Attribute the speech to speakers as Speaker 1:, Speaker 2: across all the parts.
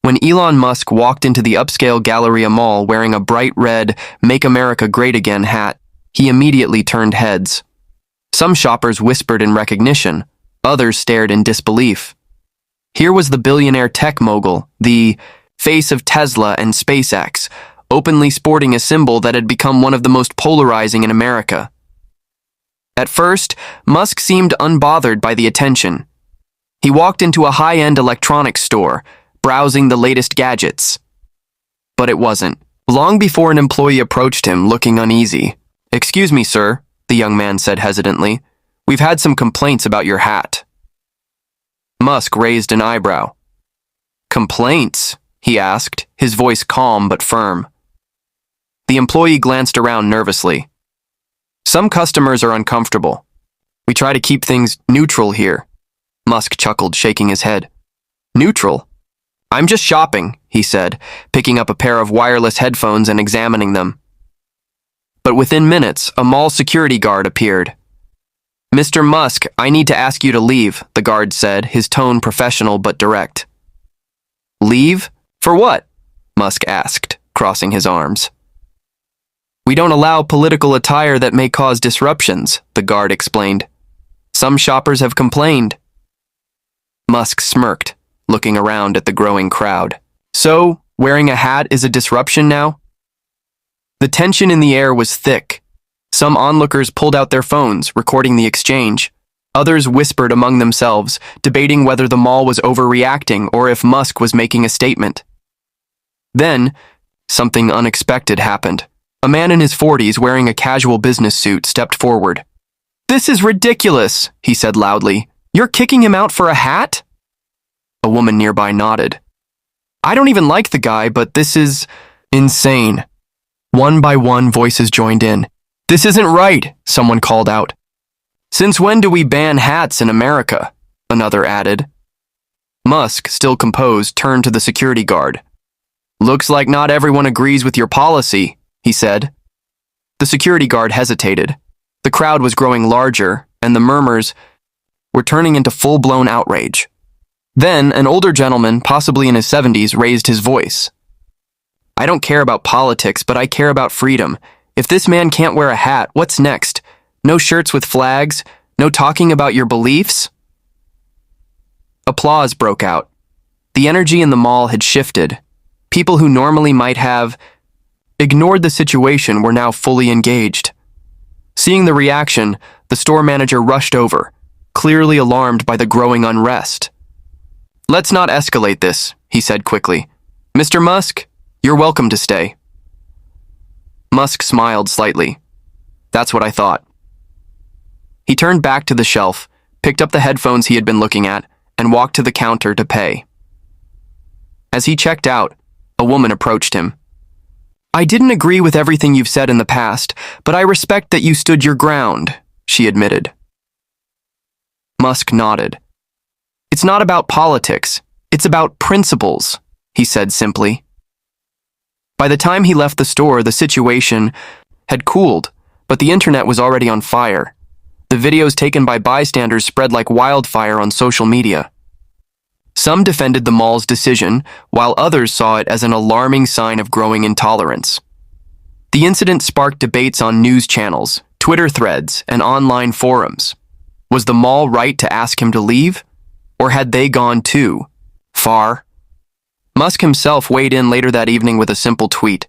Speaker 1: When Elon Musk walked into the upscale Galleria Mall wearing a bright red "Make America Great Again" hat, he immediately turned heads. Some shoppers whispered in recognition, others stared in disbelief. Here was the billionaire tech mogul, the face of Tesla and SpaceX, openly sporting a symbol that had become one of the most polarizing in America. At first, Musk seemed unbothered by the attention. He walked into a high-end electronics store, browsing the latest gadgets. But it wasn't. Long before an employee approached him, looking uneasy. "Excuse me, sir," the young man said hesitantly. "We've had some complaints about your hat." Musk raised an eyebrow. "Complaints?" he asked, his voice calm but firm. The employee glanced around nervously. "Some customers are uncomfortable. We try to keep things neutral here." Musk chuckled, shaking his head. "Neutral? I'm just shopping," he said, picking up a pair of wireless headphones and examining them. But within minutes, a mall security guard appeared. "Mr. Musk, I need to ask you to leave," the guard said, his tone professional but direct. "Leave? For what?" Musk asked, crossing his arms. "We don't allow political attire that may cause disruptions," the guard explained. "Some shoppers have complained." Musk smirked, looking around at the growing crowd. "So, wearing a hat is a disruption now?" The tension in the air was thick. Some onlookers pulled out their phones, recording the exchange. Others whispered among themselves, debating whether the mall was overreacting or if Musk was making a statement. Then, something unexpected happened. A man in his 40s wearing a casual business suit stepped forward. "This is ridiculous," he said loudly. "You're kicking him out for a hat?" A woman nearby nodded. "I don't even like the guy, but this is insane." One by one, voices joined in. "This isn't right," someone called out. "Since when do we ban hats in America?" another added. Musk, still composed, turned to the security guard. "Looks like not everyone agrees with your policy," he said. The security guard hesitated. The crowd was growing larger, and the murmurs were turning into full-blown outrage. Then, an older gentleman, possibly in his 70s, raised his voice. "I don't care about politics, but I care about freedom. If this man can't wear a hat, what's next? No shirts with flags? No talking about your beliefs?" Applause broke out. The energy in the mall had shifted. People who normally might have ignored the situation were now fully engaged. Seeing the reaction, the store manager rushed over, clearly alarmed by the growing unrest. "Let's not escalate this," he said quickly. "Mr. Musk, you're welcome to stay." Musk smiled slightly. "That's what I thought." He turned back to the shelf, picked up the headphones he had been looking at, and walked to the counter to pay. As he checked out, a woman approached him. "I didn't agree with everything you've said in the past, but I respect that you stood your ground," she admitted. Musk nodded. "It's not about politics, it's about principles," he said simply. By the time he left the store, the situation had cooled, but the internet was already on fire. The videos taken by bystanders spread like wildfire on social media. Some defended the mall's decision, while others saw it as an alarming sign of growing intolerance. The incident sparked debates on news channels, Twitter threads, and online forums. Was the mall right to ask him to leave? Or had they gone too far? Musk himself weighed in later that evening with a simple tweet.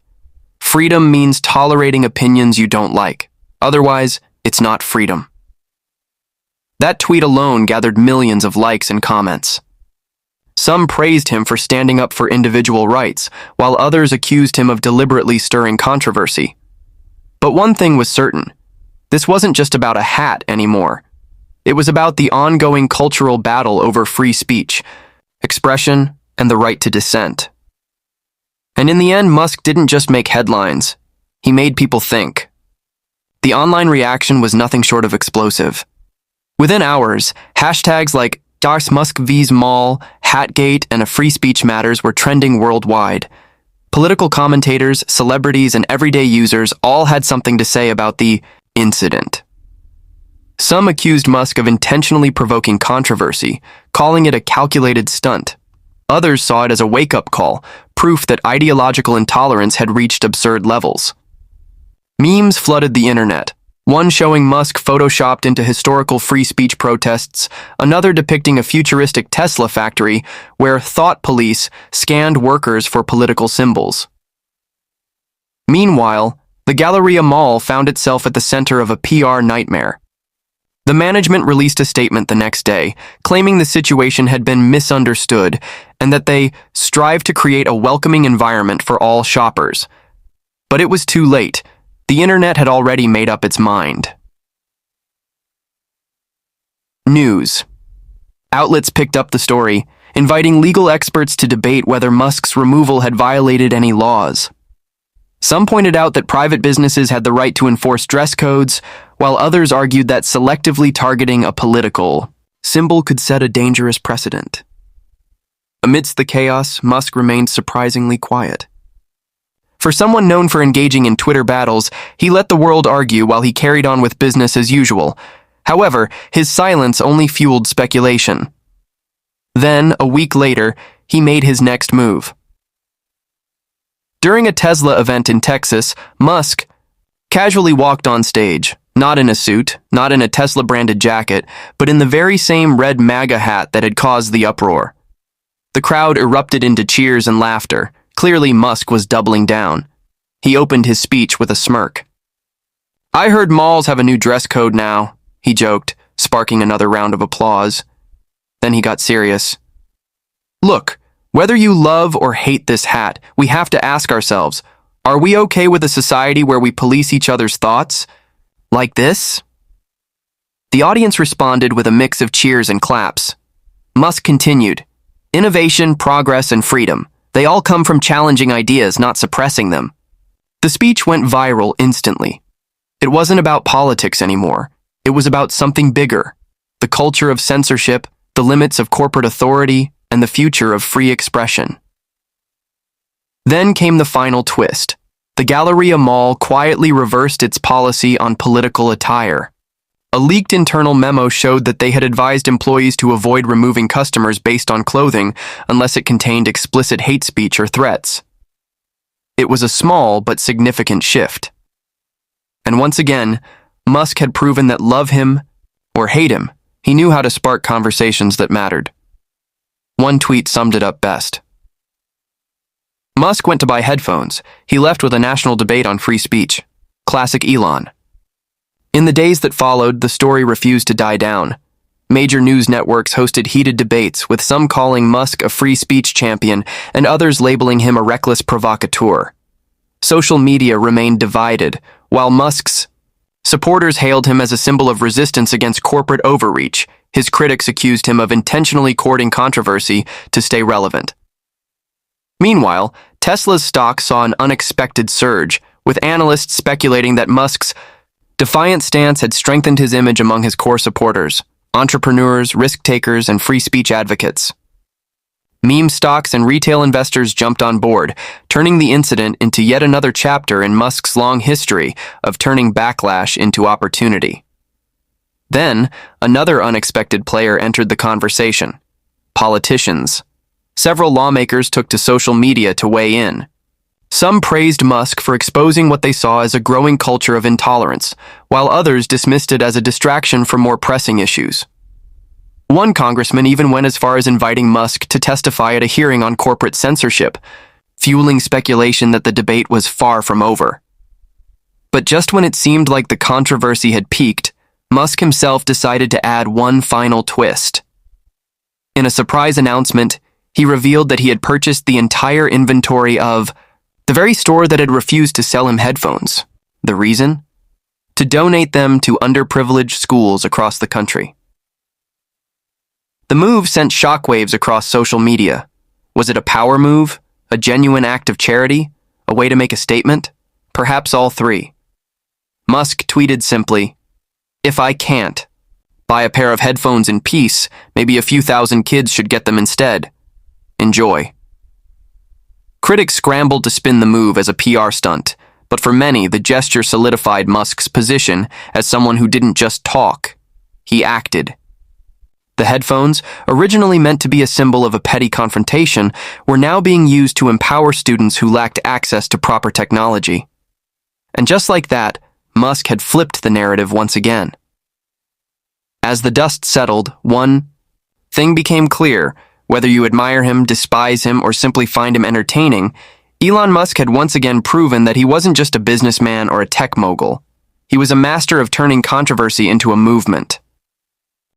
Speaker 1: "Freedom means tolerating opinions you don't like. Otherwise, it's not freedom." That tweet alone gathered millions of likes and comments. Some praised him for standing up for individual rights, while others accused him of deliberately stirring controversy. But one thing was certain. This wasn't just about a hat anymore. It was about the ongoing cultural battle over free speech, expression, and the right to dissent. And in the end, Musk didn't just make headlines. He made people think. The online reaction was nothing short of explosive. Within hours, hashtags like "Das Musk vs Mall," "Hatgate," and "A Free Speech Matters" were trending worldwide. Political commentators, celebrities, and everyday users all had something to say about the incident. Some accused Musk of intentionally provoking controversy, calling it a calculated stunt. Others saw it as a wake-up call, proof that ideological intolerance had reached absurd levels. Memes flooded the internet, one showing Musk photoshopped into historical free speech protests, another depicting a futuristic Tesla factory where thought police scanned workers for political symbols. Meanwhile, the Galleria Mall found itself at the center of a PR nightmare. The management released a statement the next day, claiming the situation had been misunderstood and that they strive to create a welcoming environment for all shoppers. But it was too late. The internet had already made up its mind. News. Outlets picked up the story, inviting legal experts to debate whether Musk's removal had violated any laws. Some pointed out that private businesses had the right to enforce dress codes, while others argued that selectively targeting a political symbol could set a dangerous precedent. Amidst the chaos, Musk remained surprisingly quiet. For someone known for engaging in Twitter battles, he let the world argue while he carried on with business as usual. However, his silence only fueled speculation. Then, a week later, he made his next move. During a Tesla event in Texas, Musk casually walked on stage, not in a suit, not in a Tesla-branded jacket, but in the very same red MAGA hat that had caused the uproar. The crowd erupted into cheers and laughter. Clearly, Musk was doubling down. He opened his speech with a smirk. "I heard malls have a new dress code now," he joked, sparking another round of applause. Then he got serious. "Look, whether you love or hate this hat, we have to ask ourselves, are we okay with a society where we police each other's thoughts? Like this?" The audience responded with a mix of cheers and claps. Musk continued, "Innovation, progress, and freedom. They all come from challenging ideas, not suppressing them." The speech went viral instantly. It wasn't about politics anymore. It was about something bigger: the culture of censorship, the limits of corporate authority, and the future of free expression. Then came the final twist. The Galleria Mall quietly reversed its policy on political attire. A leaked internal memo showed that they had advised employees to avoid removing customers based on clothing unless it contained explicit hate speech or threats. It was a small but significant shift. And once again, Musk had proven that love him or hate him, he knew how to spark conversations that mattered. One tweet summed it up best. Musk went to buy headphones. He left with a national debate on free speech. Classic Elon. In the days that followed, the story refused to die down. Major news networks hosted heated debates, with some calling Musk a free speech champion and others labeling him a reckless provocateur. Social media remained divided, while Musk's supporters hailed him as a symbol of resistance against corporate overreach. His critics accused him of intentionally courting controversy to stay relevant. Meanwhile, Tesla's stock saw an unexpected surge, with analysts speculating that Musk's defiant stance had strengthened his image among his core supporters, entrepreneurs, risk-takers, and free speech advocates. Meme stocks and retail investors jumped on board, turning the incident into yet another chapter in Musk's long history of turning backlash into opportunity. Then, another unexpected player entered the conversation: politicians. Several lawmakers took to social media to weigh in. Some praised Musk for exposing what they saw as a growing culture of intolerance, while others dismissed it as a distraction from more pressing issues. One congressman even went as far as inviting Musk to testify at a hearing on corporate censorship, fueling speculation that the debate was far from over. But just when it seemed like the controversy had peaked, Musk himself decided to add one final twist. In a surprise announcement, he revealed that he had purchased the entire inventory of the very store that had refused to sell him headphones. The reason? To donate them to underprivileged schools across the country. The move sent shockwaves across social media. Was it a power move? A genuine act of charity? A way to make a statement? Perhaps all three. Musk tweeted simply, "If I can't buy a pair of headphones in peace, maybe a few thousand kids should get them instead. Enjoy." Critics scrambled to spin the move as a PR stunt, but for many, the gesture solidified Musk's position as someone who didn't just talk, he acted. The headphones, originally meant to be a symbol of a petty confrontation, were now being used to empower students who lacked access to proper technology. And just like that, Musk had flipped the narrative once again. As the dust settled, one thing became clear. Whether you admire him, despise him, or simply find him entertaining, Elon Musk had once again proven that he wasn't just a businessman or a tech mogul. He was a master of turning controversy into a movement.